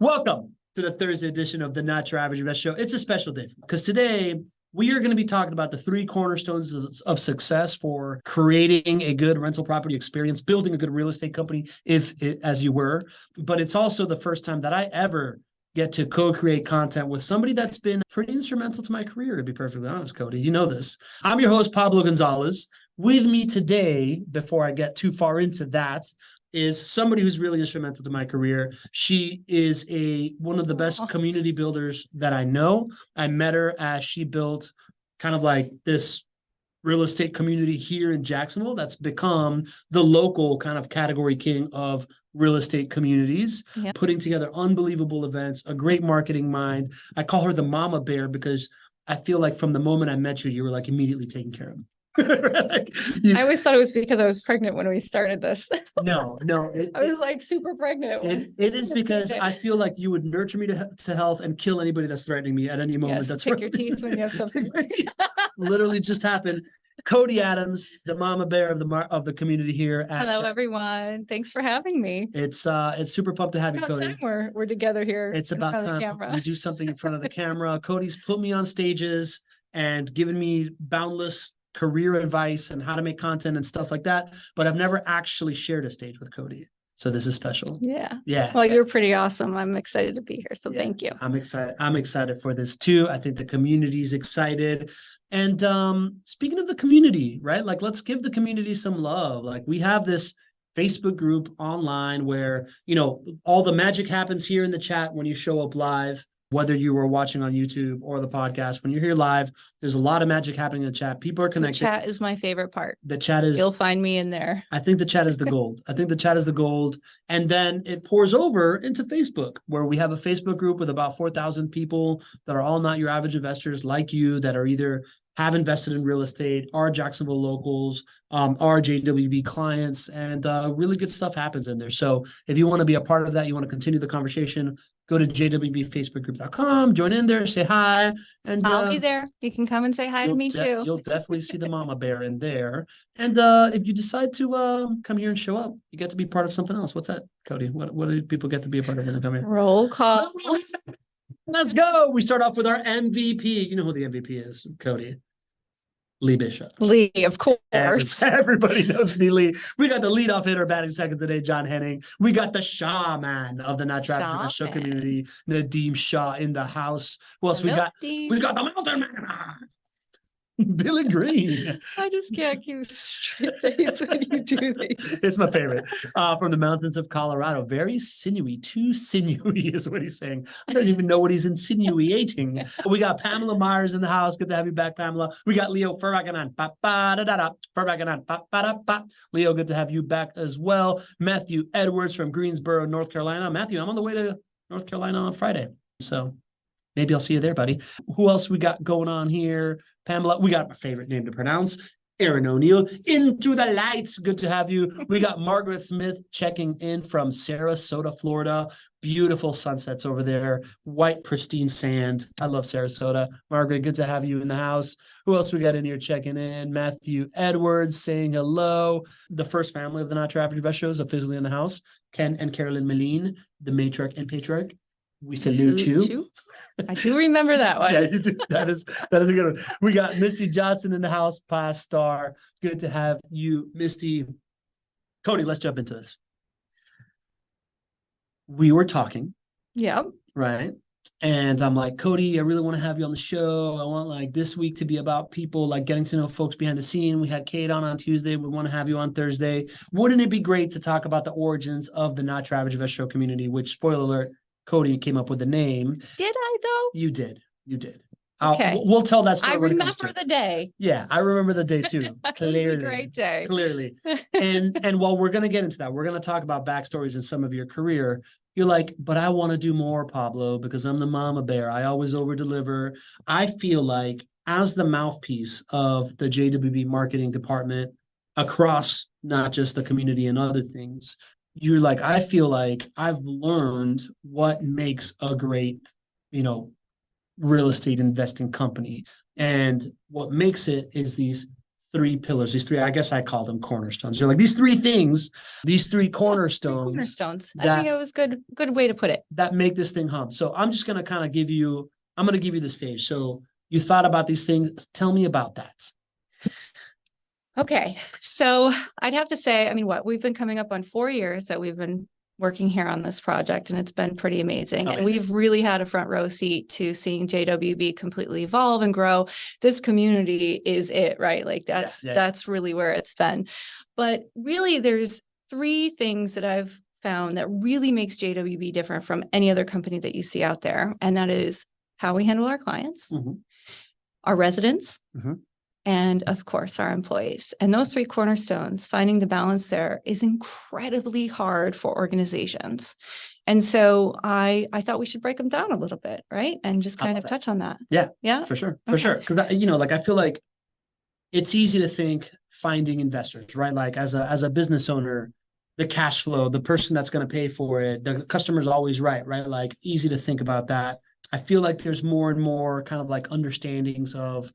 Welcome to the Thursday edition of the Not Your Average Investor Show. It's a special day because today we are going to be talking about the three cornerstones of success for creating a good rental property experience, building a good real estate company, as you were. But it's also the first time that I ever get to co-create content with somebody that's been pretty instrumental to my career, to be perfectly honest, Coty. You know this. I'm your host, Pablo Gonzalez. With me today, before I get too far into that, is somebody who's really instrumental to my career. She is one of the best community builders that I know. I met her as she built kind of like this real estate community here in Jacksonville that's become the local kind of category king of real estate communities, putting together unbelievable events, a great marketing mind. I call her the mama bear because I feel like from the moment I met you, you were like immediately taken care of. I always thought it was because I was pregnant when we started this. No. I was like super pregnant. It is because I feel like you would nurture me to health and kill anybody that's threatening me at any moment. Yes, that's pick your teeth when you have something. Literally just happened. Coty Adams, the mama bear of the community here. Hello, everyone. Thanks for having me. It's super pumped to have you, Coty. We're together here. It's about time we do something in front of the camera. Coty's put me on stages and given me boundless career advice and how to make content and stuff like that, but I've never actually shared a stage with Coty. So this is special. Yeah. Well, you're pretty awesome. I'm excited to be here. So thank you. I'm excited for this too. I think the community's excited. And speaking of the community, right? Like, let's give the community some love. Like, we have this Facebook group online where, all the magic happens here in the chat when you show up live. Whether you were watching on YouTube or the podcast, when you're here live, there's a lot of magic happening in the chat. People are connected. The chat is my favorite part. The chat is... You'll find me in there. I think the chat is the gold. And then it pours over into Facebook, where we have a Facebook group with about 4,000 people that are all not your average investors like you, that are either have invested in real estate, are Jacksonville locals, are JWB clients, and really good stuff happens in there. So if you want to be a part of that, you want to continue the conversation, go to jwbfacebookgroup.com, join in there, say hi. And I'll be there. You can come and say hi to me too. You'll definitely see the mama bear in there. And if you decide to come here and show up, you get to be part of something else. What's that, Coty? What do people get to be a part of when they come here? Roll call. Let's go. We start off with our MVP. You know who the MVP is, Coty. Lee Bishop. Lee, of course. Everybody knows me, Lee. We got the leadoff hitter batting second today, John Henning. We got the shaman of the Not Traffic Show community, Nadeem Shah, in the house. Who else we got? We got the mountain man. Billy Green. I just can't keep a straight face when you do these. It's my favorite. From the mountains of Colorado. Very sinewy. Too sinewy is what he's saying. I don't even know what he's insinuating. We got Pamela Myers in the house. Good to have you back, Pamela. We got Leo Furaganan. Leo, good to have you back as well. Matthew Edwards from Greensboro, North Carolina. Matthew, I'm on the way to North Carolina on Friday. So maybe I'll see you there, buddy. Who else we got going on here? Pamela, we got my favorite name to pronounce, Aaron O'Neill. Into the lights. Good to have you. We got Margaret Smith checking in from Sarasota, Florida. Beautiful sunsets over there. White, pristine sand. I love Sarasota. Margaret, good to have you in the house. Who else we got in here checking in? Matthew Edwards saying hello. The first family of the Not Your Average Investor Show is officially in the house. Ken and Carolyn Meline, the matriarch and patriarch. We salute you. I do remember that one. Yeah, you do. That is a good one. We got Misty Johnson in the house, past star. Good to have you, Misty. Coty, let's jump into this. We were talking. Yeah. Right. And I'm like, Coty, I really want to have you on the show. I want like this week to be about people, like getting to know folks behind the scene. We had Kate on Tuesday. We want to have you on Thursday. Wouldn't it be great to talk about the origins of the Not Your Average Investor Show community, which, spoiler alert, Coty came up with the name. Did I though? You did. Okay. We'll tell that story. I remember the day. Yeah, I remember the day too. Clearly. It was a great day. Clearly. And while we're going to get into that, we're going to talk about backstories in some of your career. You're like, but I want to do more, Pablo, because I'm the mama bear. I always over deliver. I feel like as the mouthpiece of the JWB marketing department across not just the community and other things, you're like, I feel like I've learned what makes a great, real estate investing company. And what makes it is these three pillars, these three, I guess I call them cornerstones. You're like these three things, these three cornerstones, Cornerstones. I that think it was good way to put it. that make this thing hum. So I'm just gonna kind of give you, I'm gonna give you the stage. So you thought about these things. Tell me about that. Okay. So I'd have to say, I mean, we've been coming up on 4 years that we've been working here on this project, and it's been pretty amazing. And we've really had a front row seat to seeing JWB completely evolve and grow. This community is it, right? Like that's really where it's been. But really, there's 3 things that I've found that really makes JWB different from any other company that you see out there. And that is how we handle our clients, our residents, and of course, our employees. And those 3 cornerstones, finding the balance there is incredibly hard for organizations. And so I thought we should break them down a little bit, right? And just kind of touch on that. Yeah. Yeah. For sure. For sure. Because, like, I feel like it's easy to think finding investors, right? Like as a business owner, the cash flow, the person that's going to pay for it, the customer's always right? Like easy to think about that. I feel like there's more and more kind of like understandings of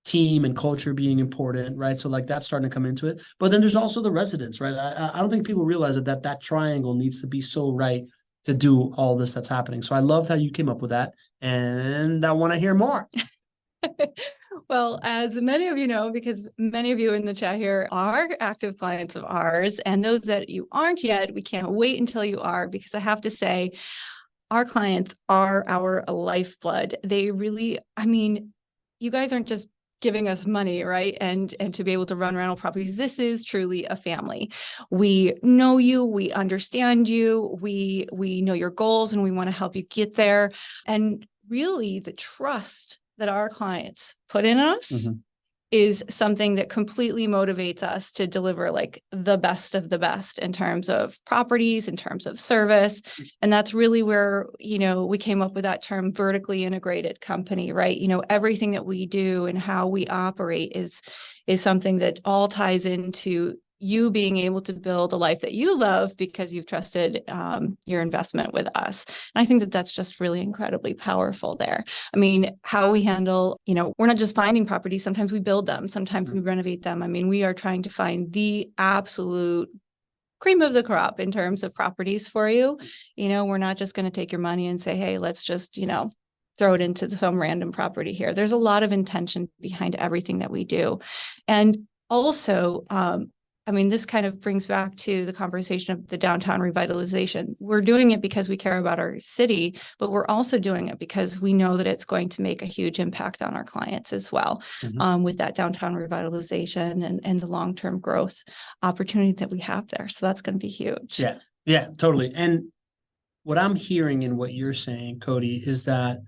team and culture being important, right? So like that's starting to come into it. But then there's also the residents, right? I don't think people realize that triangle needs to be so right to do all this that's happening. So I loved how you came up with that, and I want to hear more. Well, as many of you know, because many of you in the chat here are active clients of ours, and those that you aren't yet, we can't wait until you are, because I have to say, our clients are our lifeblood. They really, I mean, you guys aren't just giving us money, right? And to be able to run rental properties, this is truly a family. We know you, we understand you, we know your goals, and we want to help you get there. And really, the trust that our clients put in us is something that completely motivates us to deliver like the best of the best in terms of properties, in terms of service. And that's really where, we came up with that term vertically integrated company, right? Everything that we do and how we operate is something that all ties into you being able to build a life that you love because you've trusted your investment with us. And I think that that's just really incredibly powerful there. I mean, how we handle, we're not just finding properties. Sometimes we build them. Sometimes we renovate them. I mean, we are trying to find the absolute cream of the crop in terms of properties for you. We're not just going to take your money and say, hey, let's just, throw it into some random property here. There's a lot of intention behind everything that we do. And also, I mean, this kind of brings back to the conversation of the downtown revitalization. We're doing it because we care about our city, but we're also doing it because we know that it's going to make a huge impact on our clients as well, with that downtown revitalization and the long-term growth opportunity that we have there. So that's going to be huge. Yeah, totally. And what I'm hearing in what you're saying, Coty, is that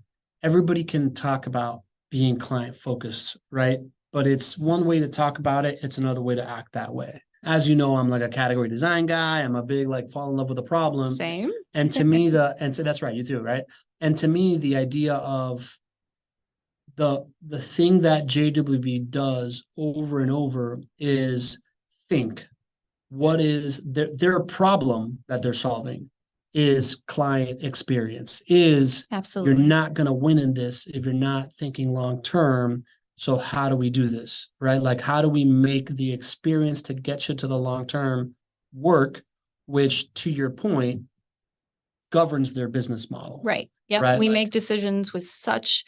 everybody can talk about being client focused, right? But it's one way to talk about it. It's another way to act that way. As you know, I'm like a category design guy. I'm a big, like, fall in love with a problem. Same. And to me, that's right. You too, right? And to me, the idea of the thing that JWB does over and over is think what is their problem that they're solving is client experience. Absolutely. You're not going to win in this if you're not thinking long term. So how do we do this, right? Like, how do we make the experience to get you to the long-term work, which, to your point, governs their business model? Right. Yeah. Right? We make decisions with such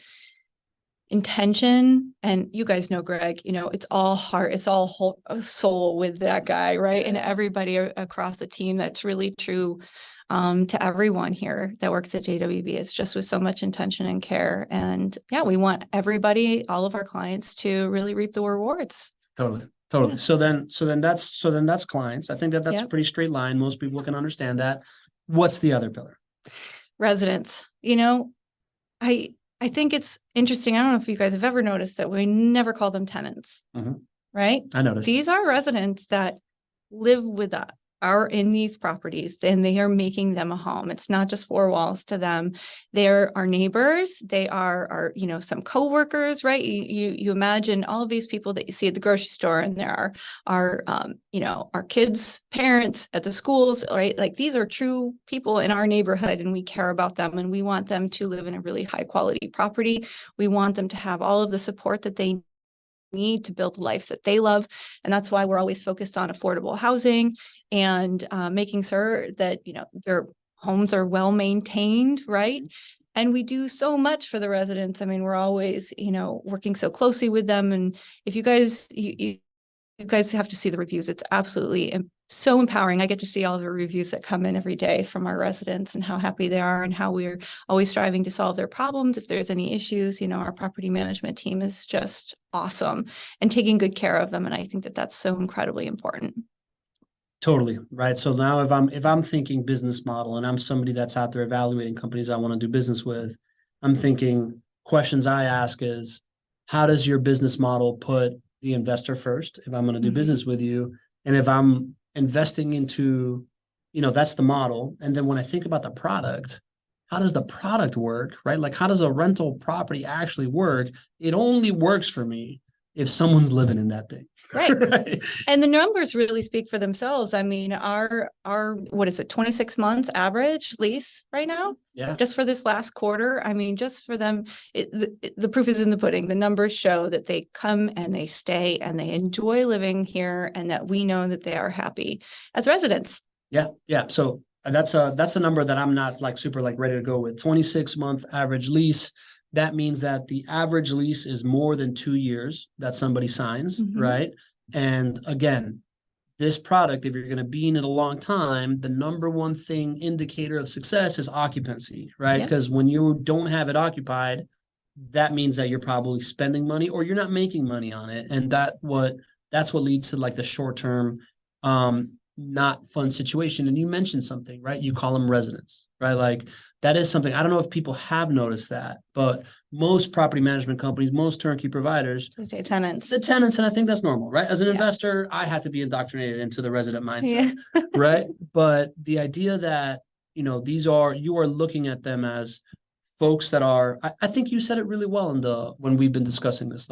intention, and you guys know, Greg, it's all heart, it's all whole soul with that guy, right? And everybody across the team. That's really true to everyone here that works at JWB. It's just with so much intention and care. And yeah, we want everybody, all of our clients, to really reap the rewards. Totally. Yeah. So then that's clients. I think that's a pretty straight line. Most people can understand that. What's the other pillar? Residents. I think it's interesting. I don't know if you guys have ever noticed that we never call them tenants, right? I noticed. These are residents that live with us, are in these properties, and they are making them a home. It's not just 4 walls to them. They're our neighbors. They are our, some coworkers, right? You imagine all of these people that you see at the grocery store, and there are our kids' parents at the schools, right? Like, these are true people in our neighborhood, and we care about them, and we want them to live in a really high quality property. We want them to have all of the support that they need to build a life that they love. And that's why we're always focused on affordable housing and making sure that, their homes are well maintained, right? And we do so much for the residents. I mean, we're always, working so closely with them. And if you guys, you guys have to see the reviews. It's absolutely so empowering. I get to see all the reviews that come in every day from our residents and how happy they are and how we're always striving to solve their problems. If there's any issues, our property management team is just awesome and taking good care of them. And I think that that's so incredibly important. Totally. Right. So now if I'm thinking business model and I'm somebody that's out there evaluating companies I want to do business with, I'm thinking questions I ask is, how does your business model put the investor first if I'm going to do business with you? And if I'm investing into, that's the model. And then when I think about the product, how does the product work, right? Like, how does a rental property actually work? It only works for me if someone's living in that thing. Right. Right. And the numbers really speak for themselves. I mean, our what is it, 26 months average lease right now? Yeah. Just for this last quarter. I mean, just for them, the proof is in the pudding. The numbers show that they come and they stay and they enjoy living here and that we know that they are happy as residents. Yeah. Yeah. So that's a number that I'm not super ready to go with. 26-month average lease. That means that the average lease is more than 2 years that somebody signs, right? And again, this product, if you're going to be in it a long time, the number one thing indicator of success is occupancy, right? Because when you don't have it occupied, that means that you're probably spending money or you're not making money on it. And that's what leads to the short-term, not fun situation. And you mentioned something, right? You call them residents, right? That is something, I don't know if people have noticed that, but most property management companies, most turnkey providers, the tenants, and I think that's normal, right? As an investor, I had to be indoctrinated into the resident mindset, right? But the idea that, you are looking at them as folks that are, I think you said it really well when we've been discussing this,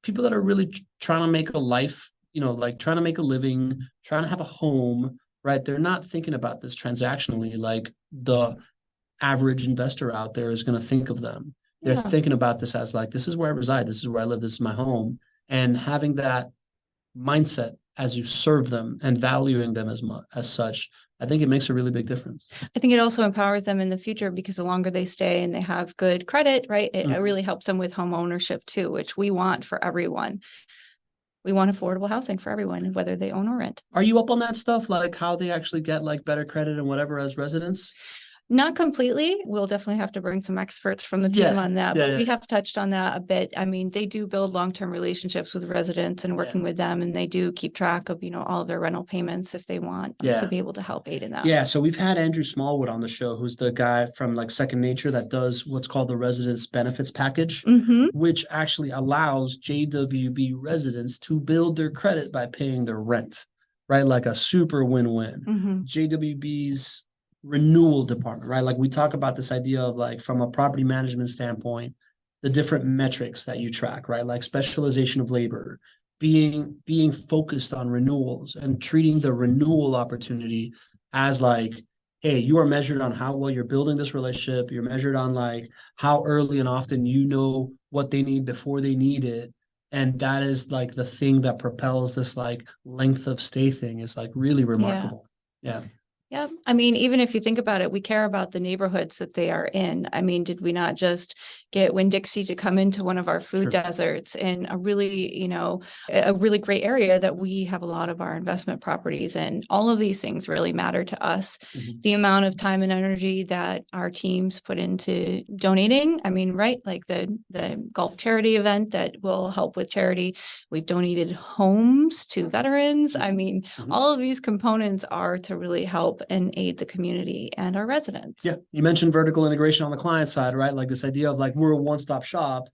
people that are really trying to make a life, trying to make a living, trying to have a home, right? They're not thinking about this transactionally like the average investor out there is going to think of them. They're thinking about this as this is where I reside, this is where I live, this is my home. And having that mindset as you serve them and valuing them as such, I think it makes a really big difference. I think it also empowers them in the future because the longer they stay and they have good credit, right, it really helps them with home ownership too, which we want for everyone. We want affordable housing for everyone, whether they own or rent. Are you up on that stuff, how they actually get better credit and whatever as residents? Not completely. We'll definitely have to bring some experts from the team on that, but we have touched on that a bit. I mean, they do build long-term relationships with residents and working with them, and they do keep track of, all of their rental payments if they want to be able to help aid in that. Yeah. So we've had Andrew Smallwood on the show, who's the guy from Second Nature that does what's called the Residence Benefits Package, which actually allows JWB residents to build their credit by paying their rent, right? Like a super win-win. JWB's renewal department, right? We talk about this idea of from a property management standpoint, the different metrics that you track, right? Specialization of labor, being focused on renewals and treating the renewal opportunity as hey, you are measured on how well you're building this relationship. You're measured on how early and often what they need before they need it. And that is the thing that propels this length of stay thing is really remarkable. Yeah. Yeah. I mean, even if you think about it, we care about the neighborhoods that they are in. I mean, did we not just get Winn-Dixie to come into one of our food deserts in a really, a really great area that we have a lot of our investment properties in? All of these things really matter to us. The amount of time and energy that our teams put into donating. I mean, right, the golf charity event that will help with charity. We've donated homes to veterans. I mean, all of these components are to really help and aid the community and our residents. Yeah. You mentioned vertical integration on the client side, right? This idea of we're a one-stop shop.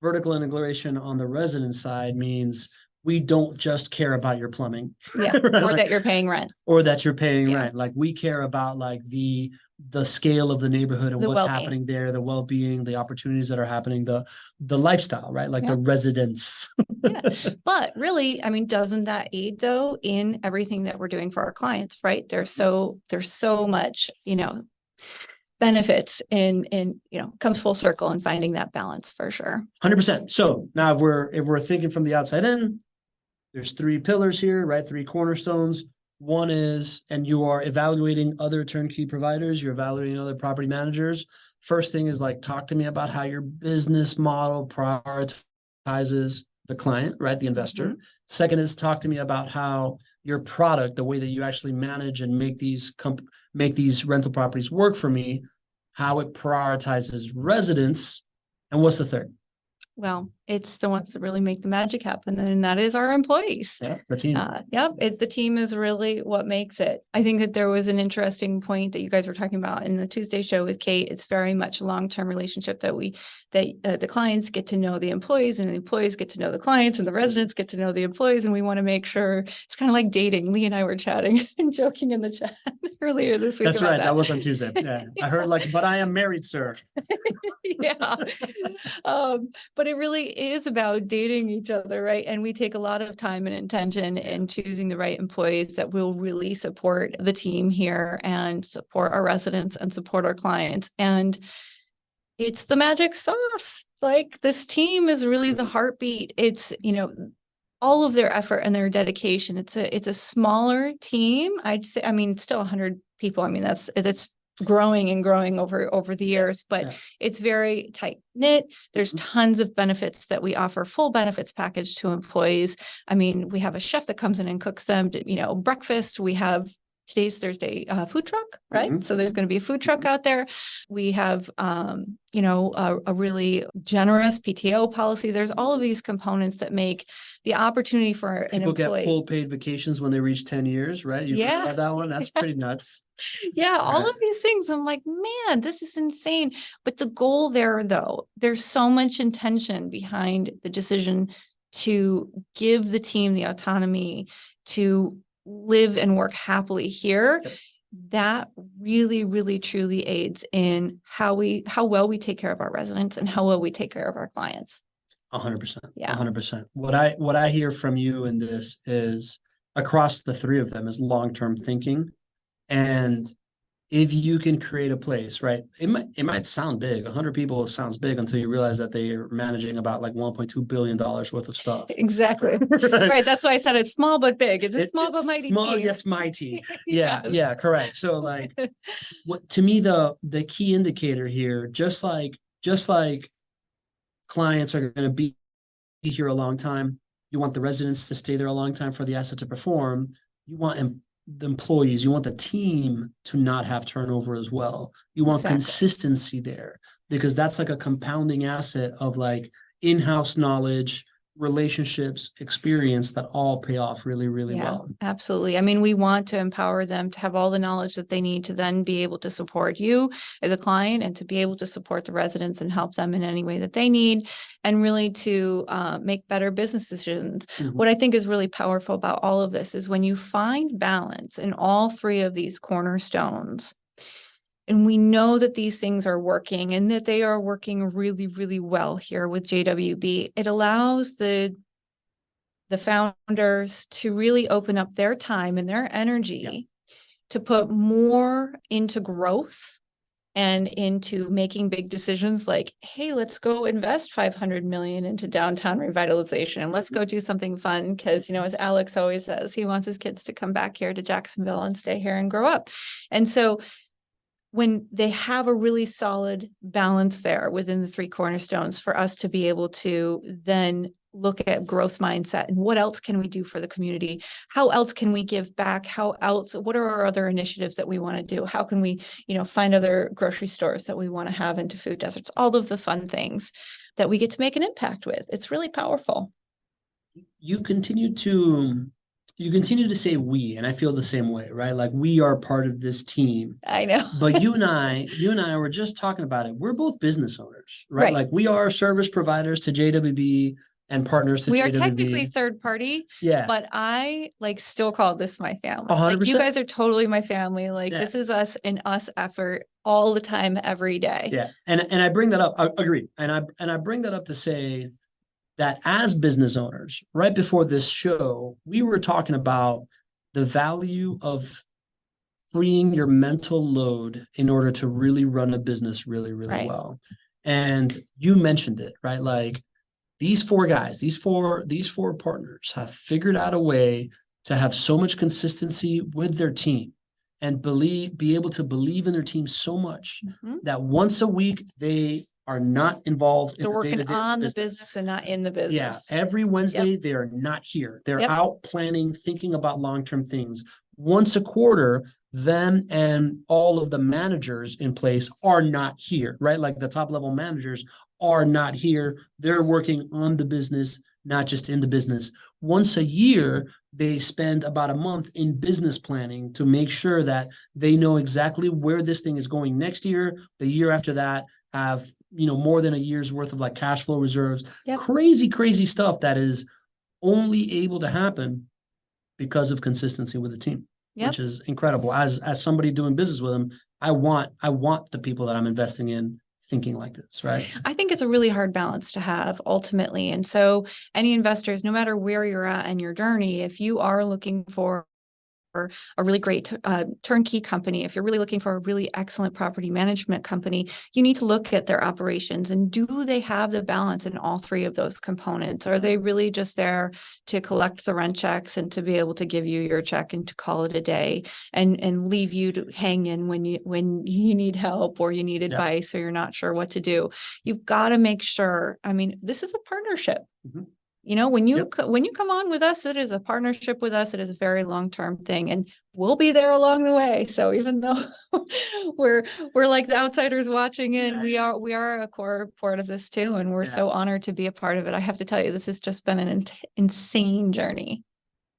Vertical integration on the resident side means we don't just care about your plumbing. Yeah. Right? Or that you're paying rent. Or that you're paying rent. We care about the scale of the neighborhood and what's happening there, the well-being, the opportunities that are happening, the lifestyle, right? The residents. But really, I mean, doesn't that aid though in everything that we're doing for our clients, right? There's so much, benefits in comes full circle and finding that balance for sure. 100%. So now if we're thinking from the outside in, there's three pillars here, right? Three cornerstones. One is, and you are evaluating other turnkey providers, you're evaluating other property managers. First thing is like, talk to me about how your business model prioritizes the client, right? The investor. Mm-hmm. Second is, talk to me about how your product, the way that you actually manage and make these rental properties work for me, how it prioritizes residents. And what's the third? Well, it's the ones that really make the magic happen, and that is our employees. Yeah, the team. The team is really what makes it. I think that there was an interesting point that you guys were talking about in the Tuesday show with Kate. It's very much a long-term relationship that the clients get to know the employees, and the employees get to know the clients, and the residents get to know the employees. And we want to make sure it's kind of like dating. Lee and I were chatting and joking in the chat earlier this week. That's right. That was on Tuesday. Yeah, I heard but I am married, sir. Yeah. But it really is about dating each other, right? And we take a lot of time and intention in choosing the right employees that will really support the team here and support our residents and support our clients. And it's the magic sauce. Like, this team is really the heartbeat. It's, all of their effort and their dedication. It's a smaller team. I'd say, still 100 people. That's growing and growing over the years, but it's very tight knit. There's tons of benefits that we offer, full benefits package to employees. We have a chef that comes in and cooks them, breakfast. We have today's Thursday food truck, right? Mm-hmm. So there's going to be a food truck out there. We have, a really generous PTO policy. There's all of these components that make the opportunity for an employee. People get full paid vacations when they reach 10 years, right? You've heard about that one? That's pretty nuts. Yeah, all of these things. I'm like, man, this is insane. But the goal there, though, there's so much intention behind the decision to give the team the autonomy to live and work happily here. Yep. That really, really, truly aids in how well we take care of our residents and how well we take care of our clients. 100%. Yeah. 100%. What I hear from you in this is, across the three of them, is long-term thinking. And if you can create a place, right? It might sound big. 100 people sounds big until you realize that they are managing about like $1.2 billion worth of stuff. Exactly. Right. That's why I said it's small but big. It's small but mighty. Small, team. It's mighty. Yeah. Yes. Yeah. Correct. So like, what to me the key indicator here, just like clients are going to be here a long time. You want the residents to stay there a long time for the asset to perform. You want the employees, you want the team to not have turnover as well. You want consistency there, because that's like a compounding asset of like in-house knowledge, relationships, experience that all pay off really, really well. Absolutely. We want to empower them to have all the knowledge that they need to then be able to support you as a client, and to be able to support the residents and help them in any way that they need, and really to make better business decisions. Mm-hmm. What I think is really powerful about all of this is when you find balance in all three of these cornerstones, and we know that these things are working and that they are working really, really well here with JWB. It allows the founders to really open up their time and their energy to put more into growth and into making big decisions like, hey, let's go invest $500 million into downtown revitalization, and let's go do something fun. Because, as Alex always says, he wants his kids to come back here to Jacksonville and stay here and grow up. And so when they have a really solid balance there within the three cornerstones, for us to be able to then look at growth mindset and what else can we do for the community? How else can we give back? What are our other initiatives that we want to do? How can we, find other grocery stores that we want to have into food deserts? All of the fun things that we get to make an impact with. It's really powerful. You continue to say we, and I feel the same way, right? Like, we are part of this team. I know. But you and I were just talking about it. We're both business owners, right? Like, we are service providers to JWB and partners to JWB. We are technically third party. Yeah. But I still call this my family. 100%. Like, you guys are totally my family. Like, this is us and us effort all the time, every day. Yeah. And I bring that up. I agree. And I bring that up to say that as business owners, right before this show, we were talking about the value of freeing your mental load in order to really run a business really, really Right. well. And you mentioned it, right? Like these four guys, these four partners have figured out a way to have so much consistency with their team and be able to believe in their team so much that once a week they are not involved in They're the working day-to-day on the business. business and not in the business. Yeah, every Wednesday they are not here. They're out planning, thinking about long-term things. Once a quarter, them and all of the managers in place are not here, right? Like the top level managers are not here. They're working on the business, not just in the business. Once a year, they spend about a month in business planning to make sure that they know exactly where this thing is going next year, the year after that, have more than a year's worth of like cash flow reserves. Crazy stuff that is only able to happen because of consistency with the team, which is incredible. As somebody doing business with them, I want the people that I'm investing in thinking like this, right? I think it's a really hard balance to have ultimately. And so any investors, no matter where you're at in your journey, if you are looking for a really great turnkey company, if you're really looking for a really excellent property management company, you need to look at their operations and do they have the balance in all three of those components? Are they really just there to collect the rent checks and to be able to give you your check and to call it a day and leave you to hang in when you need help or you need advice or you're not sure what to do? You've got to make sure, I mean, this is a partnership. When you come on with us, it is a partnership with us. It is a very long-term thing, and we'll be there along the way. So even though we're like the outsiders watching in, we are a core part of this too, and we're so honored to be a part of it. I have to tell you, this has just been an insane journey.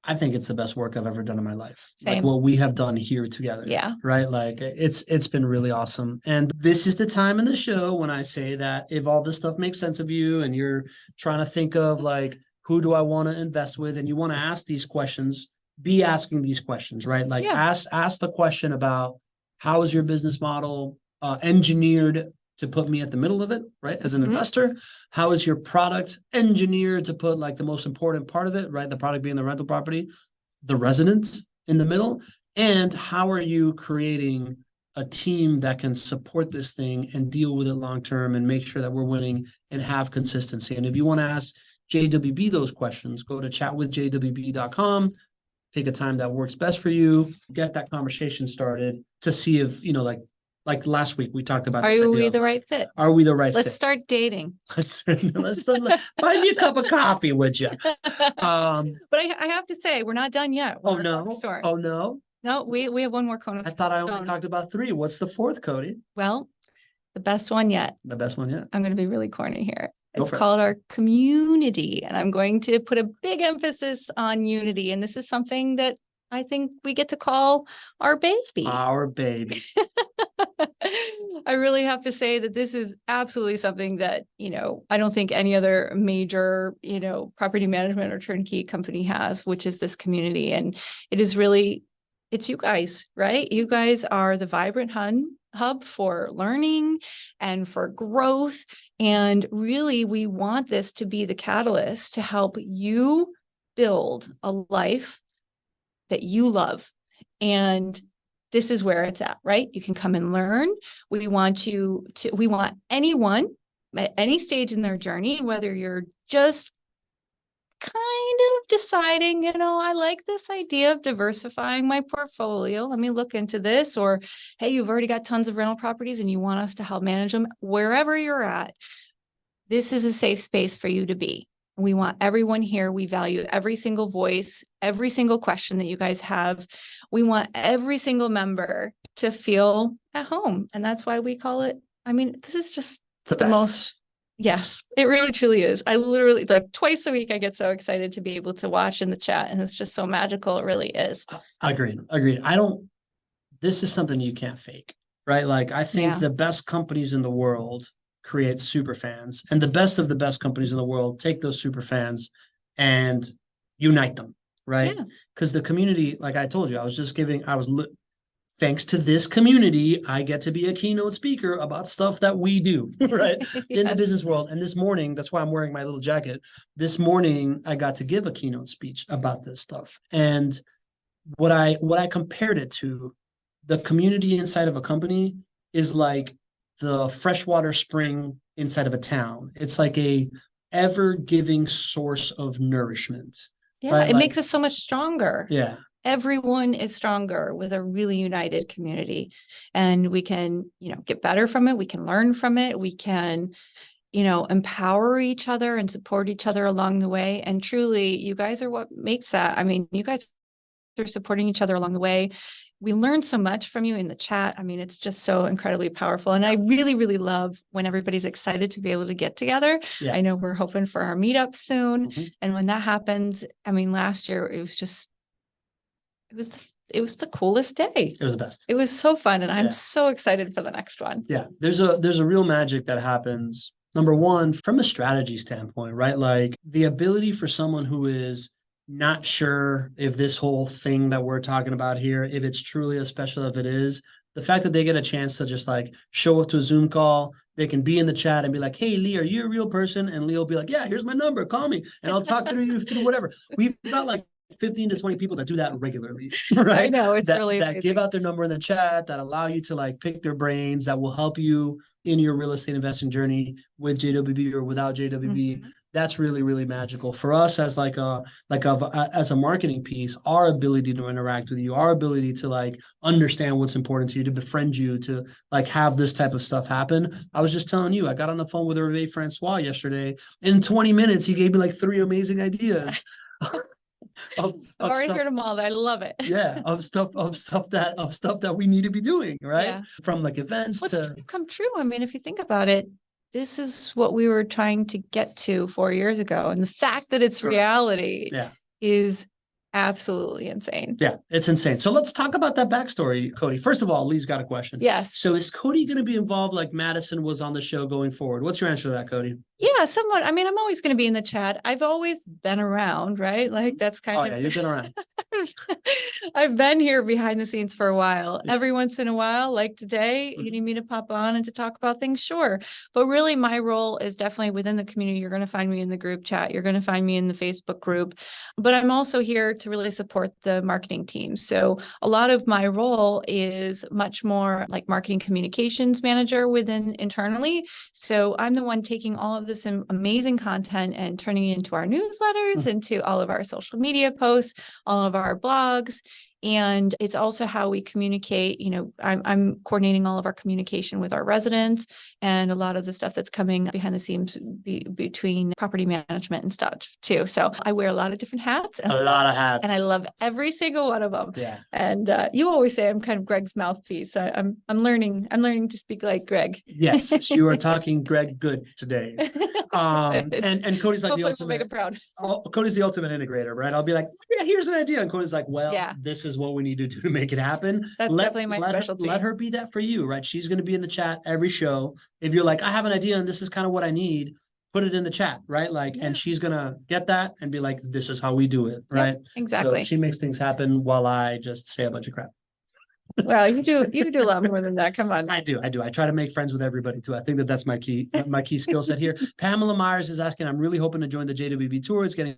I think it's the best work I've ever done in my life. Same. Like what we have done here together. Yeah. Right. Like it's been really awesome. And this is the time in the show when I say that if all this stuff makes sense of you and you're trying to think of like, who do I want to invest with? And you want to ask these questions, be asking these questions, right? Like ask the question about how is your business model engineered to put me at the middle of it, right? As an investor, how is your product engineered to put like the most important part of it, right? The product being the rental property, the residents in the middle. And how are you creating a team that can support this thing and deal with it long-term and make sure that we're winning and have consistency? And if you want to ask JWB those questions, go to chatwithjwb.com, pick a time that works best for you, get that conversation started to see if, like last week we talked about. Are we the right fit? Are we the right fit? Let's start dating. Let's buy me a cup of coffee, would you? But I have to say, we're not done yet. Oh no. No, we have one more cone. I thought I only talked about 3. What's the 4th, Coty? Well, the best one yet. The best one yet. I'm going to be really corny here. It's called our community, and I'm going to put a big emphasis on unity. And this is something that I think we get to call our baby. Our baby. I really have to say that this is absolutely something that, I don't think any other major, property management or turnkey company has, which is this community. And it is really, it's you guys, right? You guys are the vibrant hub for learning and for growth. And really, we want this to be the catalyst to help you build a life that you love. And this is where it's at, right? You can come and learn. We want anyone at any stage in their journey, whether you're just kind of deciding, I like this idea of diversifying my portfolio. Let me look into this. Or, hey, you've already got tons of rental properties and you want us to help manage them. Wherever you're at, this is a safe space for you to be. We want everyone here. We value every single voice, every single question that you guys have. We want every single member to feel at home. And that's why we call it, this is just the most. Yes, it really truly is. I literally, like twice a week, I get so excited to be able to watch in the chat, and it's just so magical. It really is. Agreed. This is something you can't fake, right? Like I think the best companies in the world create super fans, and the best of the best companies in the world take those super fans and unite them, right? Because the community, like I told you, thanks to this community, I get to be a keynote speaker about stuff that we do, right? In the business world. And this morning, that's why I'm wearing my little jacket. This morning, I got to give a keynote speech about this stuff. And what I compared it to the community inside of a company is like the freshwater spring inside of a town. It's like a ever-giving source of nourishment. Yeah, right? it Like, makes us so much stronger. yeah. Everyone is stronger with a really united community, and we can, get better from it. We can learn from it. We can, empower each other and support each other along the way. And truly, you guys are what makes that. I mean, you guys are supporting each other along the way. We learn so much from you in the chat. I mean, it's just so incredibly powerful. And I really, really love when everybody's excited to be able to get together. Yeah. I know we're hoping for our meetup soon. Mm-hmm. And when that happens, I mean, last year it was the coolest day. It was the best. It was so fun. And I'm so excited for the next one. Yeah. There's a real magic that happens. Number one, from a strategy standpoint, right? Like the ability for someone who is not sure if this whole thing that we're talking about here, if it's truly as special as it is, the fact that they get a chance to just like show up to a Zoom call, they can be in the chat and be like, hey, Lee, are you a real person? And Lee will be like, yeah, here's my number, call me and I'll talk through you through whatever. We've got like 15 to 20 people that do that regularly, right? I know, it's really that amazing. give out their number in the chat, that allow you to like pick their brains, that will help you in your real estate investing journey with JWB or without JWB. Mm-hmm. That's really, really magical for us as as a marketing piece. Our ability to interact with you, our ability to like understand what's important to you, to befriend you, to like have this type of stuff happen. I was just telling you, I got on the phone with Hervé Francois yesterday. In 20 minutes, he gave me like 3 amazing ideas. I've already heard them all. I love it. Yeah, of stuff that we need to be doing, right? Yeah. From like events to come true. I mean, if you think about it, this is what we were trying to get to 4 years ago, and the fact that it's reality is absolutely insane. Yeah, it's insane. So let's talk about that backstory, Coty. First of all, Lee's got a question. Yes. So is Coty going to be involved like Madison was on the show going forward? What's your answer to that, Coty? Yeah, somewhat. I mean, I'm always going to be in the chat. I've always been around, right? Like that's kind of. Oh yeah, you've been around. I've been here behind the scenes for a while. Yeah. Every once in a while, like today, you need me to pop on and to talk about things, sure. But really, my role is definitely within the community. You're going to find me in the group chat. You're going to find me in the Facebook group. But I'm also here to really support the marketing team. So a lot of my role is much more like marketing communications manager within internally. So I'm the one taking all of this amazing content and turning it into our newsletters, into all of our social media posts, all of our blogs. And it's also how we communicate. I'm coordinating all of our communication with our residents and a lot of the stuff that's coming behind the scenes between property management and stuff too. So I wear a lot of different hats. A lot of hats. And I love every single one of them. Yeah. And you always say I'm kind of Greg's mouthpiece. I'm learning to speak like Greg. Yes, you are talking Greg good today. And Coty's like the ultimate. We'll make him proud. Coty's the ultimate integrator, right? I'll be like, yeah, here's an idea. And Coty's like, well, this is what we need to do to make it happen. That's definitely my specialty. Let her be that for you, right? She's going to be in the chat every show. If you're like, I have an idea and this is kind of what I need, put it in the chat, right? Like, and she's going to get that and be like, this is how we do it, right? Yep, exactly. So she makes things happen while I just say a bunch of crap. Well, you do a lot more than that. Come on. I do. I try to make friends with everybody too. I think that's my key skill set here. Pamela Myers is asking, I'm really hoping to join the JWB tour. It's getting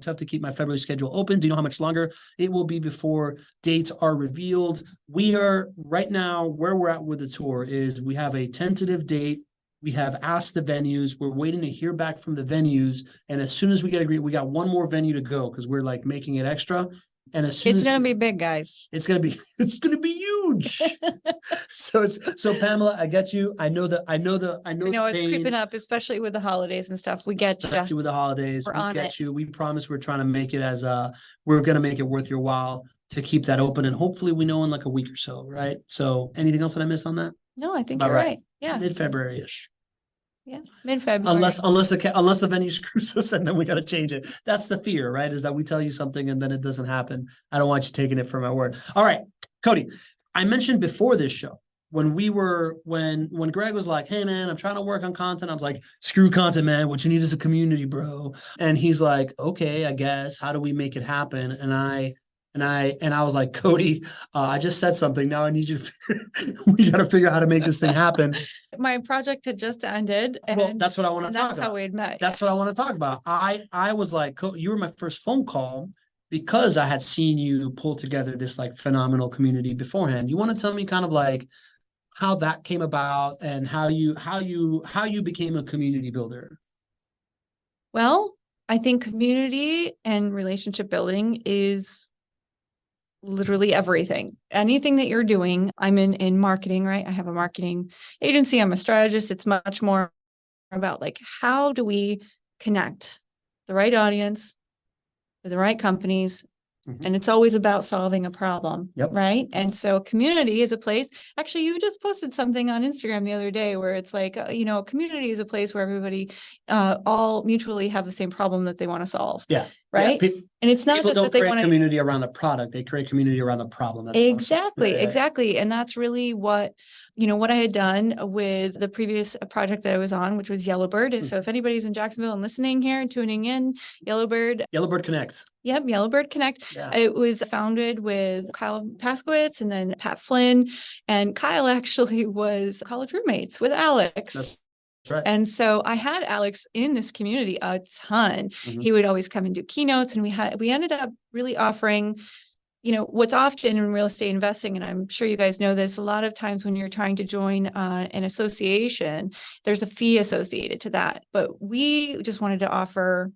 tough to keep my February schedule open. Do you know how much longer it will be before dates are revealed? We are right now where we're at with the tour is we have a tentative date. We have asked the venues. We're waiting to hear back from the venues. And as soon as we get agreed, we got one more venue to go because we're like making it extra. And as soon it's going to be big, guys. It's going to be huge. So Pamela, I get you. I know it's creeping up, especially with the holidays and stuff. We get you. Especially with the holidays. We get you. We promise we're trying to make it we're going to make it worth your while to keep that open. And hopefully we know in like a week or so, right? So anything else that I missed on that? No, I think you're right. Yeah. Mid-February-ish. Yeah, mid-February. Unless the venue screws us and then we got to change it. That's the fear, right? Is that we tell you something and then it doesn't happen. I don't want you taking it for my word. All right, Coty, I mentioned before this show when Greg was like, hey man, I'm trying to work on content. I was like, screw content, man. What you need is a community, bro. And he's like, okay, I guess. How do we make it happen? And I was like, Coty, I just said something. Now I need you to we got to figure out how to make this thing happen. My project had just ended. Well, that's what I want to talk about. That's how we had met. That's what I want to talk about. I was like, you were my first phone call because I had seen you pull together this like phenomenal community beforehand. You want to tell me kind of like how that came about and how you became a community builder? Well, I think community and relationship building is literally everything. Anything that you're doing, I'm in marketing, right? I have a marketing agency. I'm a strategist. It's much more about like, how do we connect the right audience with the right companies? And it's always about solving a problem, Yep. right? And so community is a place. Actually, you just posted something on Instagram the other day where it's like, community is a place where everybody all mutually have the same problem that they want to solve. Yeah. Right. Yeah. And it's not People just don't that they create want to. community around the product. They create community around the problem. That's Exactly. awesome. Exactly. And that's really what I had done with the previous project that I was on, which was Yellowbird. So if anybody's in Jacksonville and listening here and tuning in, Yellowbird Connect. Yep, Yellowbird Connect. Yeah. It was founded with Kyle Paskowitz and then Pat Flynn. And Kyle actually was college roommates with Alex. That's right. And so I had Alex in this community a ton. He would always come and do keynotes, and we ended up really offering, what's often in real estate investing, and I'm sure you guys know this, a lot of times when you're trying to join an association, there's a fee associated to that. But we just wanted to offer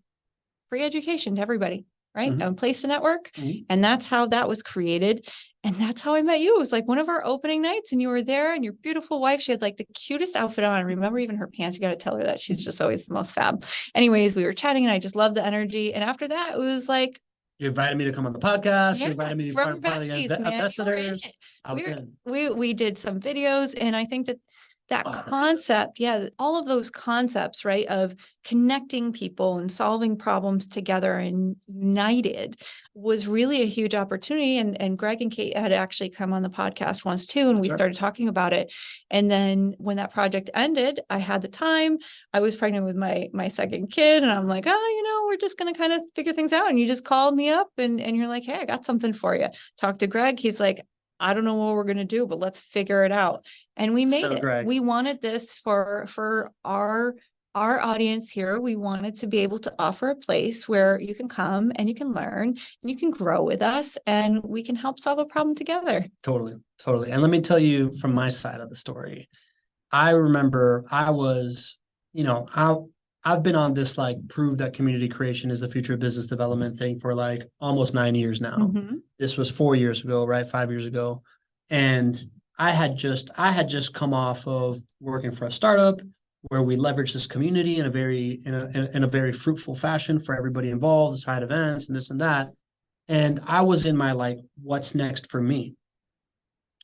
free education to everybody, right? A place to network. And that's how that was created. And that's how I met you. It was like one of our opening nights, and you were there, and your beautiful wife, she had like the cutest outfit on. I remember even her pants. You got to tell her that. She's just always the most fab. Anyways, we were chatting, and I just loved the energy. And after that, it was like, you invited me to come on the podcast. Yeah, you invited me to be part of the ambassadors. I was in. We did some videos, and I think that concept, all of those concepts, right, of connecting people and solving problems together and united was really a huge opportunity. And Greg and Kate had actually come on the podcast once too, and we started talking about it. And then when that project ended, I had the time. I was pregnant with my second kid, and I'm like, we're just going to kind of figure things out. And you just called me up, and you're like, hey, I got something for you. Talk to Greg. He's like, I don't know what we're going to do, but let's figure it out. And we made it. Greg. We wanted this for our audience here. We wanted to be able to offer a place where you can come and you can learn and you can grow with us, and we can help solve a problem together. Totally. And let me tell you from my side of the story. I remember I was, I've been on this like prove that community creation is the future of business development thing for like almost 9 years now. This was 4 years ago, right? 5 years ago. And I had just come off of working for a startup where we leveraged this community in a very fruitful fashion for everybody involved, side events and this and that. And I was in my like, what's next for me?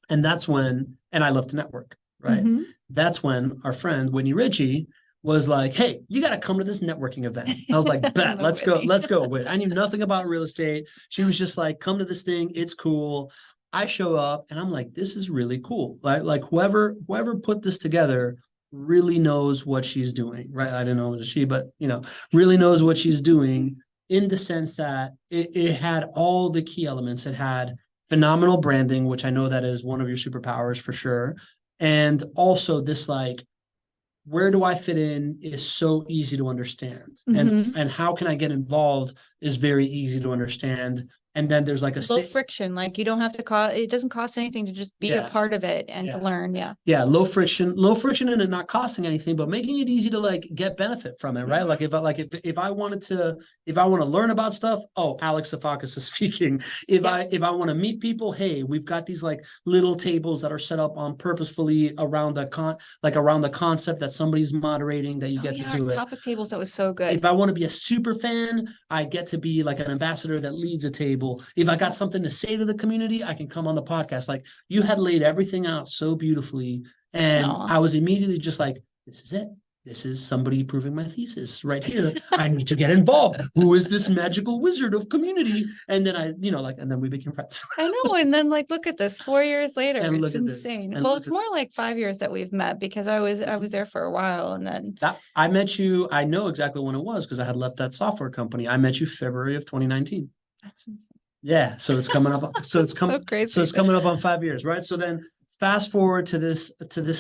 And that's when, and I love to network, right? That's when our friend Whitney Ritchie was like, hey, you got to come to this networking event. I was like, bet, let's go. I knew nothing about real estate. She was just like, come to this thing. It's cool. I show up and I'm like, this is really cool. Like whoever put this together really knows what she's doing, right? I didn't know it was she, but really knows what she's doing in the sense that it had all the key elements. It had phenomenal branding, which I know that is one of your superpowers for sure. And also this like, where do I fit in is so easy to understand. And how can I get involved is very easy to understand. And then there's like a low friction, like you don't have to it doesn't cost anything to just be a part of it and to learn. Yeah. Low friction and it not costing anything, but making it easy to like get benefit from it, right? Like if I want to learn about stuff, Alex Safakis is speaking. If I want to meet people, hey, we've got these like little tables that are set up on purposefully around the concept that somebody's moderating that you get to do it. Topic tables, that was so good. If I want to be a super fan, I get to be like an ambassador that leads a table. If I got something to say to the community, I can come on the podcast. Like you had laid everything out so beautifully. And I was immediately just like, this is it. This is somebody proving my thesis right here. I need to get involved. Who is this magical wizard of community? And then and then we became friends. I know. And then like, look at this 4 years later. It's insane. Well, it's more like 5 years that we've met because I was there for a while. And then I met you. I know exactly when it was because I had left that software company. I met you February of 2019. That's insane. Yeah. So it's coming up. So it's coming. So crazy. So it's coming up on 5 years, right? So then fast forward to this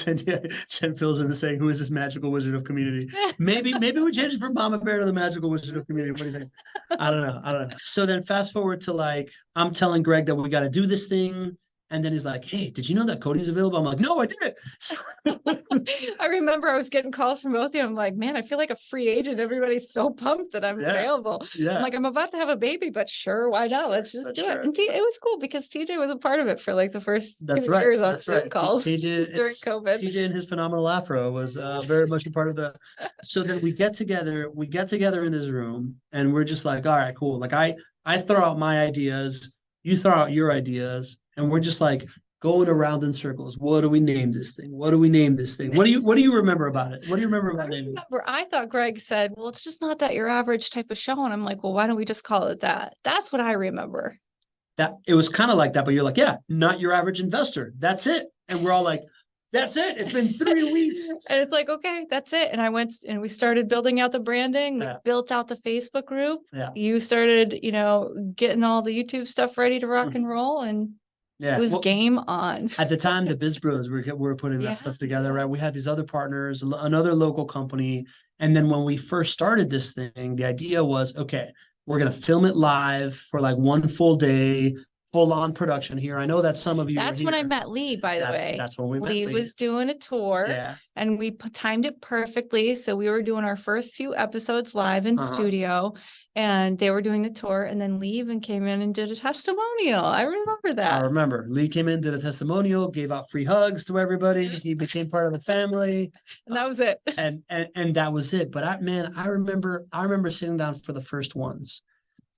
idea. Jen fills in the saying, "Who is this magical wizard of community?" Maybe we change it from Mama Bear to the magical wizard of community. What do you think? I don't know. So then fast forward to like, I'm telling Greg that we got to do this thing. And then he's like, "Hey, did you know that Cody's available?" I'm like, "No, I didn't." I remember I was getting calls from both of you. I'm like, man, I feel like a free agent. Everybody's so pumped that I'm available. Yeah. I'm like, I'm about to have a baby, but sure, why not? Let's just do it. And it was cool because TJ was a part of it for like the first 2 years on Zoom calls TJ, during COVID. TJ and his phenomenal afro was very much a part of the. So then we get together in this room, and we're just like, all right, cool. Like I throw out my ideas, you throw out your ideas, and we're just like going around in circles. What do we name this thing? What do we name this thing? What do you remember about it? What do you remember about naming it? I thought Greg said, well, it's just not that your average type of show. And I'm like, well, why don't we just call it that? That's what I remember. That it was kind of like that, but you're like, yeah, not your average investor. That's it. And we're all like, that's it. It's been 3 weeks. And it's like, okay, that's it. And I went and we started building out the branding. We built out the Facebook group. Yeah. You started, getting all the YouTube stuff ready to rock and roll. And it was game on. At the time, the Biz Bros were putting that stuff together, right? We had these other partners, another local company. And then when we first started this thing, the idea was, okay, we're going to film it live for like one full day, full on production here. I know that some of you. That's when I met Lee, by the way. That's when we met Lee. Lee was doing a tour and we timed it perfectly. So we were doing our first few episodes live in studio and they were doing the tour, and then Lee even came in and did a testimonial. I remember that. I remember Lee came in, did a testimonial, gave out free hugs to everybody. He became part of the family. And that was it. And that was it. But I remember sitting down for the first ones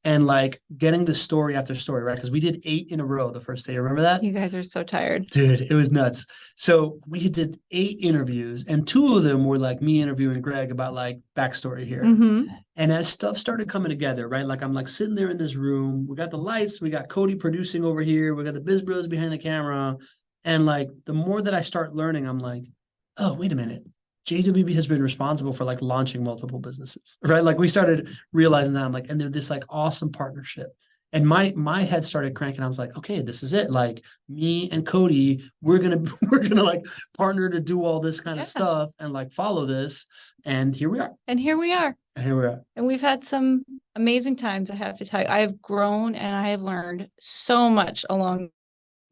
and like getting the story after story, right? Because we did 8 in a row the first day. Remember that? You guys are so tired. Dude, it was nuts. So we did 8 interviews, and 2 of them were like me interviewing Greg about like backstory here. Mm-hmm. And as stuff started coming together, right? Like I'm like sitting there in this room. We got the lights, we got Coty producing over here, we got the Biz Bros behind the camera. And like the more that I start learning, I'm like, oh, wait a minute. JWB has been responsible for like launching multiple businesses, right? Like we started realizing that. I'm like, and they're this like awesome partnership. And my head started cranking. I was like, okay, this is it. Like me and Coty, we're gonna like partner to do all this kind of stuff and like follow this. And here we are. And here we are. And we've had some amazing times. I have to tell you, I have grown and I have learned so much along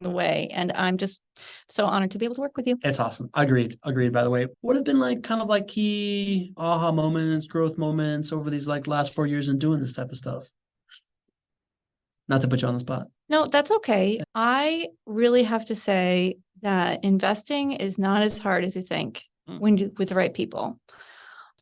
the way, and I'm just so honored to be able to work with you. It's awesome. Agreed. By the way, what have been like kind of like key aha moments, growth moments over these like last 4 years in doing this type of stuff? Not to put you on the spot. No, that's okay. I really have to say that investing is not as hard as you think when with the right people.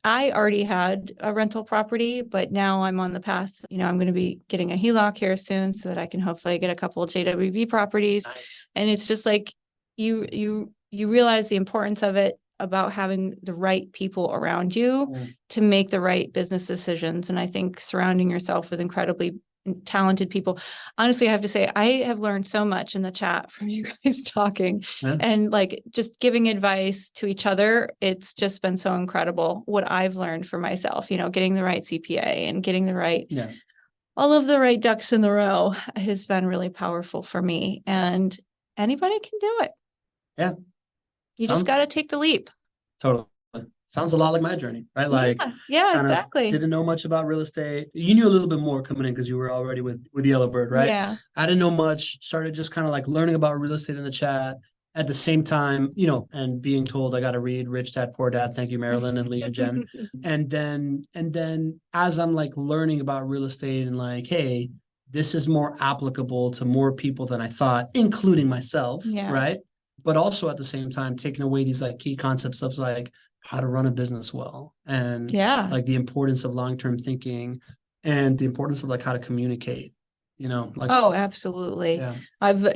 I already had a rental property, but now I'm on the path. I'm going to be getting a HELOC here soon so that I can hopefully get a couple of JWB properties. Nice. And it's just like you realize the importance of it, about having the right people around you to make the right business decisions. And I think surrounding yourself with incredibly talented people. Honestly, I have to say, I have learned so much in the chat from you guys talking and like just giving advice to each other. It's just been so incredible what I've learned for myself, getting the right CPA and getting the right, all of the right ducks in the row has been really powerful for me, and anybody can do it. Yeah. You just got to take the leap. Totally. Sounds a lot like my journey, right? Like, yeah, exactly. Didn't know much about real estate. You knew a little bit more coming in because you were already with Yellowbird, right? Yeah. I didn't know much. Started just kind of like learning about real estate in the chat. At the same time, and being told I got to read Rich Dad Poor Dad. Thank you, Marilyn and Lee and Jen. and then as I'm like learning about real estate and like, hey, this is more applicable to more people than I thought, including myself, right? But also at the same time, taking away these like key concepts of like how to run a business well, and like the importance of long-term thinking and the importance of like how to communicate, like, oh, absolutely. I've,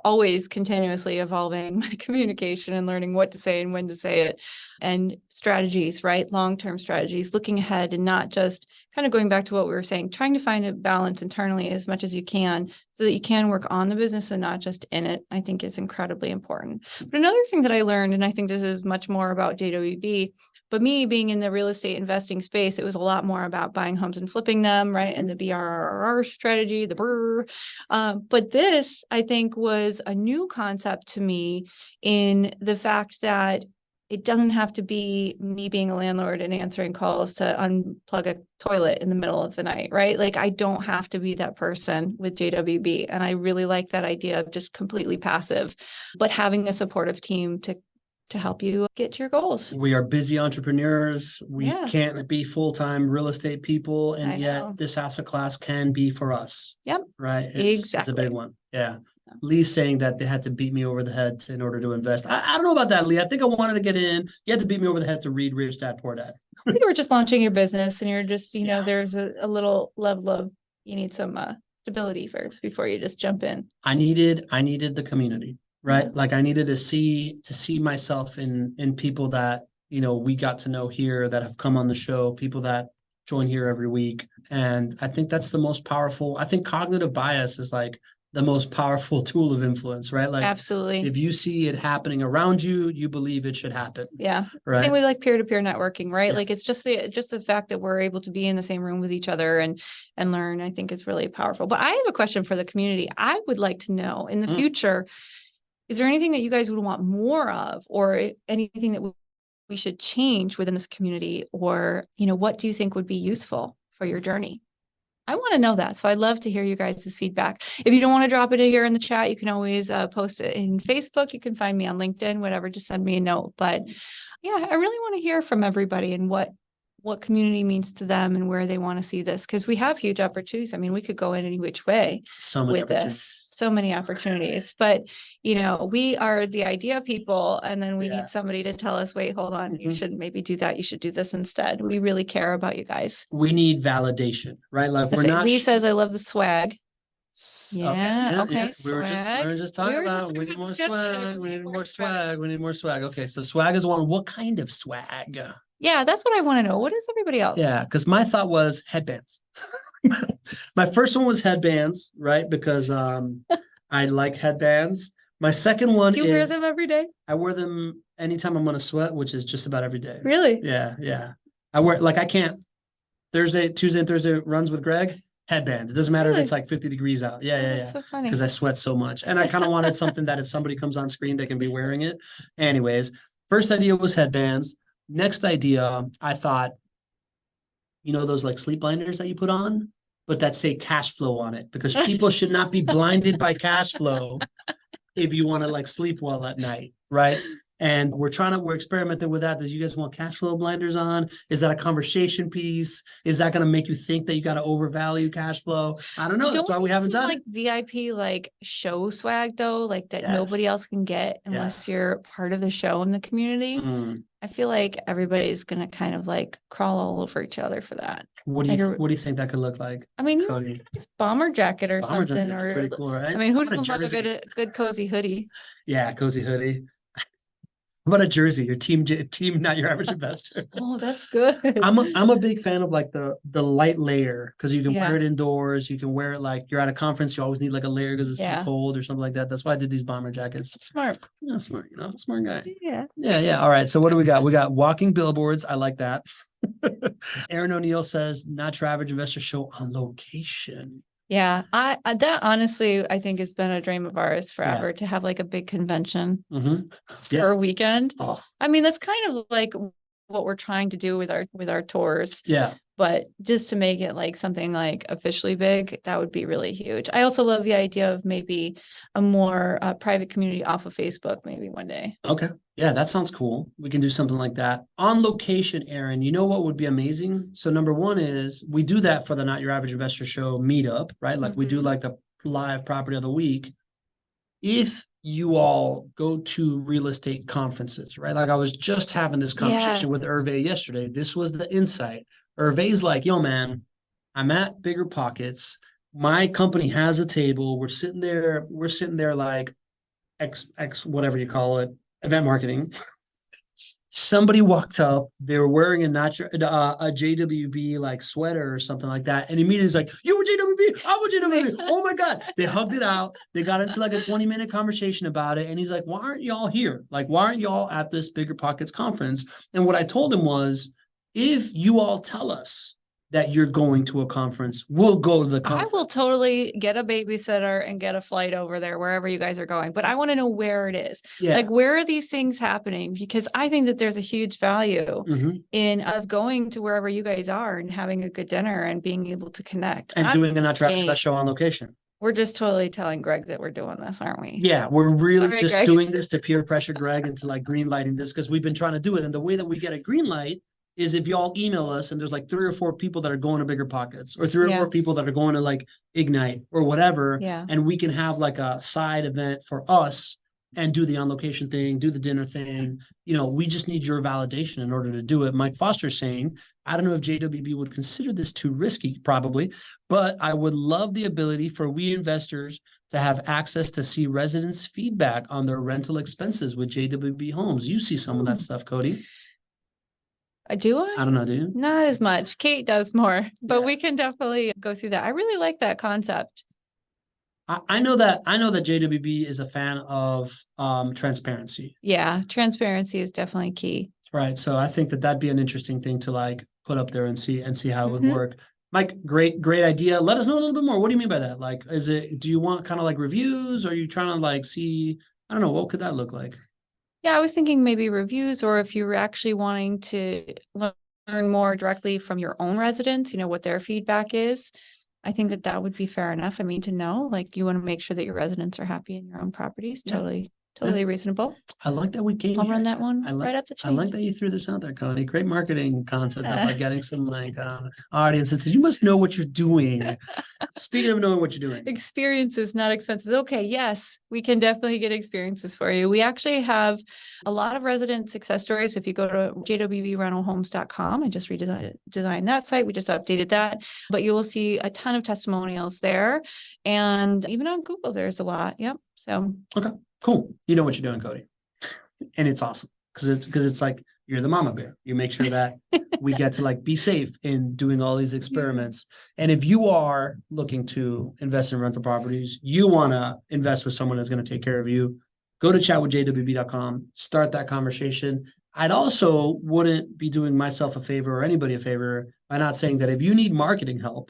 always continuously evolving my communication and learning what to say and when to say it, and strategies, right? Long-term strategies, looking ahead and not just kind of going back to what we were saying, trying to find a balance internally as much as you can so that you can work on the business and not just in it, I think is incredibly important. But another thing that I learned, and I think this is much more about JWB, But me being in the real estate investing space, it was a lot more about buying homes and flipping them, right? And the BRRR strategy, the BRRR. But this, I think, was a new concept to me in the fact that it doesn't have to be me being a landlord and answering calls to unplug a toilet in the middle of the night, right? Like I don't have to be that person with JWB. And I really like that idea of just completely passive, but having a supportive team to help you get to your goals. We are busy entrepreneurs. We Yeah. can't be full-time real estate people. I And yet know. this asset class can be for us. Yep. Right. It's a Exactly. big one. Yeah. Lee's saying that they had to beat me over the head in order to invest. I don't know about that, Lee. I think I wanted to get in. You had to beat me over the head to read Rich Dad Poor Dad. You were just launching your business and you're just, you know, Yeah. there's a little level of, you need some stability first before you just jump in. I needed the community, right? Yeah. Like I needed to see myself in people that, you know, we got to know here that have come on the show, people that join here every week. And I think that's the most powerful. I think cognitive bias is like the most powerful tool of influence, right? Like Absolutely. if you see it happening around you, you believe it should happen. Yeah. Right. Same with like peer-to-peer networking, right? Yeah. Like it's just the fact that we're able to be in the same room with each other and learn, I think is really powerful. But I have a question for the community. I would like to know in the future, is there anything that you guys would want more of, or anything that we should change within this community? Or, you know, what do you think would be useful for your journey? I want to know that. So I'd love to hear you guys' feedback. If you don't want to drop it in here in the chat, you can always post it in Facebook. You can find me on LinkedIn, whatever, just send me a note. But yeah, I really want to hear from everybody and what community means to them and where they want to see this, because we have huge opportunities. I mean, we could go in any which way with this. So many opportunities, but you know, we are the idea people, and then we need somebody to tell us, wait, hold on, you shouldn't maybe do that. You should do this instead. We really care about you guys. We need validation, right? Like we're not. Lee says, I love the swag. Yeah. Okay. We were just talking about we need more swag. We need more swag. We need more swag. Okay. So swag is one. What kind of swag? Yeah, that's what I want to know. What is everybody else? Yeah, because my thought was headbands. My first one was headbands, right? Because I like headbands. My second one Do you wear them every day? I wear them anytime I'm gonna sweat, which is just about every day. Really? Yeah. I wear like I can't Tuesday and Thursday runs with Greg, headband. It doesn't matter if it's like 50 degrees out. Yeah. That's so funny. Because I sweat so much. And I kind of wanted something that if somebody comes on screen, they can be wearing it. Anyways, first idea was headbands. Next idea, I thought, you know, those like sleep blinders that you put on, but that say cash flow on it, because people should not be blinded by cash flow if you want to like sleep well at night, right? And we're experimenting with that. Do you guys want cash flow blinders on? Is that a conversation piece? Is that going to make you think that you got to overvalue cash flow? I don't know. That's why we haven't done like VIP, like show swag though, like that nobody else can get unless you're part of the show in the community. I feel like everybody's going to kind of like crawl all over each other for that. What do you think that could look like? I mean, it's bomber jacket or something. Or pretty cool, right? I mean, who doesn't love a good cozy hoodie? Yeah, cozy hoodie. How about a jersey? Your team, not your average investor. Oh, that's good. I'm a big fan of like the light layer, because you can wear it indoors. You can wear it like you're at a conference. You always need like a layer because it's too cold or something like that. That's why I did these bomber jackets. Smart. Yeah, smart. You know, smart guy. Yeah. All right. So what do we got? We got walking billboards. I like that. Aaron O'Neill says, not your average investor show on location. Yeah, that honestly, I think has been a dream of ours forever to have like a big convention for a weekend. Oh. I mean, that's kind of like what we're trying to do with our tours. Yeah. But just to make it like something like officially big, that would be really huge. I also love the idea of maybe a more private community off of Facebook, maybe one day. Okay. Yeah, that sounds cool. We can do something like that. On location, Aaron, you know what would be amazing? So number one is we do that for the Not Your Average Investor Show meetup, right? Like we do like the live property of the week. If you all go to real estate conferences, right? Like I was just having this conversation with Hervé yesterday. This was the insight. Hervé's like, yo, man, I'm at Bigger Pockets. My company has a table. We're sitting there like X, whatever you call it, event marketing. Somebody walked up, they were wearing a JWB like sweater or something like that. And immediately he's like, you were JWB? JWB. I want JWB. Oh my God. They hugged it out. They got into like a 20-minute conversation about it. And he's like, why aren't y'all here? Like, why aren't y'all at this Bigger Pockets conference? And what I told him was, if you all tell us that you're going to a conference, we'll go to the conference. I will totally get a babysitter and get a flight over there, wherever you guys are going. But I want to know where it is. Yeah. Like, where are these things happening? Because I think that there's a huge value Mhm. in us going to wherever you guys are and having a good dinner and being able to connect. And doing a Not Trash game. show on location. We're just totally telling Greg that we're doing this, aren't we? Yeah, we're really Sorry, just Greg. doing this to peer pressure Greg into like green lighting this, because we've been trying to do it. And the way that we get a green light is if y'all email us and there's like 3 or 4 people that are going to Bigger Pockets, or 3 or Yeah. 4 people that are going to like Ignite or whatever. Yeah. And we can have like a side event for us and do the on location thing, do the dinner thing. You know, we just need your validation in order to do it. Mike Foster's saying, I don't know if JWB would consider this too risky, probably, but I would love the ability for we investors to have access to see residents' feedback on their rental expenses with JWB Homes. You see some of that stuff, Coty. Do I? I don't know, do you? Not as much. Kate does more, but Yeah. we can definitely go through that. I really like that concept. I know that JWB is a fan of transparency. Yeah, transparency is definitely key. Right. So I think that that'd be an interesting thing to like put up there and see how it would Mhm. work. Mike, great idea. Let us know a little bit more. What do you mean by that? Like, do you want kind of like reviews? Or are you trying to like see, I don't know, what could that look like? Yeah, I was thinking maybe reviews, or if you were actually wanting to learn more directly from your own residents, you know, what their feedback is. I think that that would be fair enough. I mean, to know, like, you want to make sure that your residents are happy in your own properties. Yeah. Totally reasonable. I like that we came I'll here. run that one I like- right up the I chain. like that you threw this out there, Connie. Great marketing concept of like getting some like audiences. You must know what you're doing. Speaking of knowing what you're doing. Experiences, not expenses. Okay, yes, we can definitely get experiences for you. We actually have a lot of resident success stories. If you go to jwbrentalhomes.com, I just redesigned that site. We just updated that, but you will see a ton of testimonials there. And even on Google, there's a lot. Yep. So Okay, cool. You know what you're doing, Coty. And it's awesome because it's like you're the mama bear. You make sure that we get to like be safe in doing all these experiments. And if you are looking to invest in rental properties, you want to invest with someone that's going to take care of you, go to chatwithjwb.com, start that conversation. I'd also wouldn't be doing myself a favor or anybody a favor by not saying that if you need marketing help,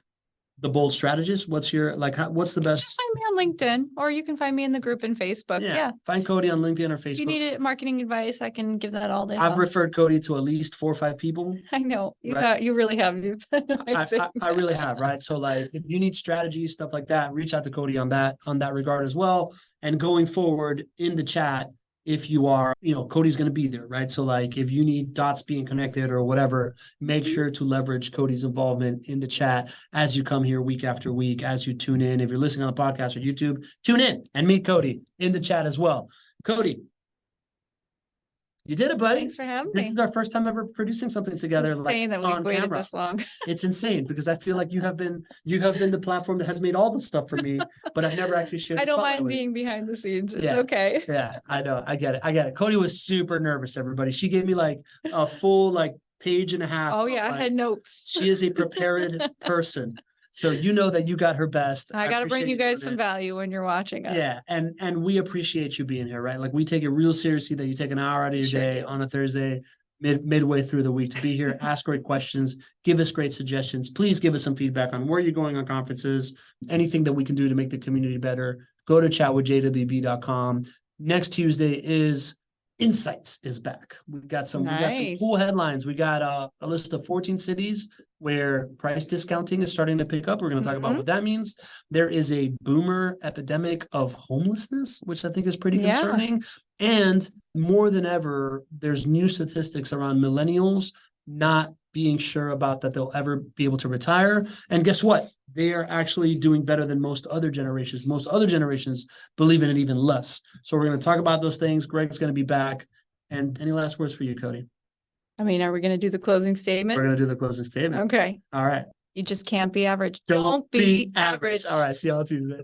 the Bold Strategist, what's your, like, what's the best? just find me on LinkedIn, or you can find me in the group in Facebook. Yeah. Find Coty on LinkedIn or If you Facebook. need marketing advice, I can give that all day I've long. referred Coty to at least 4 or 5 people. I know you Right. you really have. You've been amazing. I really have, right? So like if you need strategy, stuff like that, reach out to Coty on that regard as well. And going forward in the chat, if you are, you know, Coty's going to be there, right? So like if you need dots being connected or whatever, make sure to leverage Coty's involvement in the chat as you come here week after week, as you tune in. If you're listening on the podcast or YouTube, tune in and meet Coty in the chat as well. Coty, you did it, buddy. Thanks for having This me. is our first time ever producing something together. It's Like insane that on we've waited camera. this long. It's insane because I feel like you have been the platform that has made all the stuff for me, but I've never actually shared. I the don't spotlight mind with you. being behind the scenes. It's Yeah. okay. Yeah, I know. I get it. Coty was super nervous, everybody. She gave me like a full like page and a half. Oh of, yeah, I like, had notes. she is a prepared person. So you know that you got her best. I got to bring appreciate you guys doing some it. value when you're watching us. Yeah, and we appreciate you being here, right? Like we take it real seriously that you take an hour out of your Sure day do. on a Thursday, midway through the week to be here, ask great questions, give us great suggestions. Please give us some feedback on where you're going on conferences, anything that we can do to make the community better. Go to chatwithjwb.com. Next Tuesday is Insights is back. We got some Nice. cool headlines. We got a list of 14 cities where price discounting is starting to pick up. We're going to talk about Mhm. what that means. There is a boomer epidemic of homelessness, which I think is pretty Yeah. concerning. And more than ever, there's new statistics around millennials not being sure about that they'll ever be able to retire. And guess what? They are actually doing better than most other generations. Most other generations believe in it even less. So we're going to talk about those things. Greg's going to be back. And any last words for you, Coty? I mean, are we going to do the closing We're statement? going to do the closing statement. Okay. All right. You just can't be average. Don't be average. All right. See y'all Tuesday.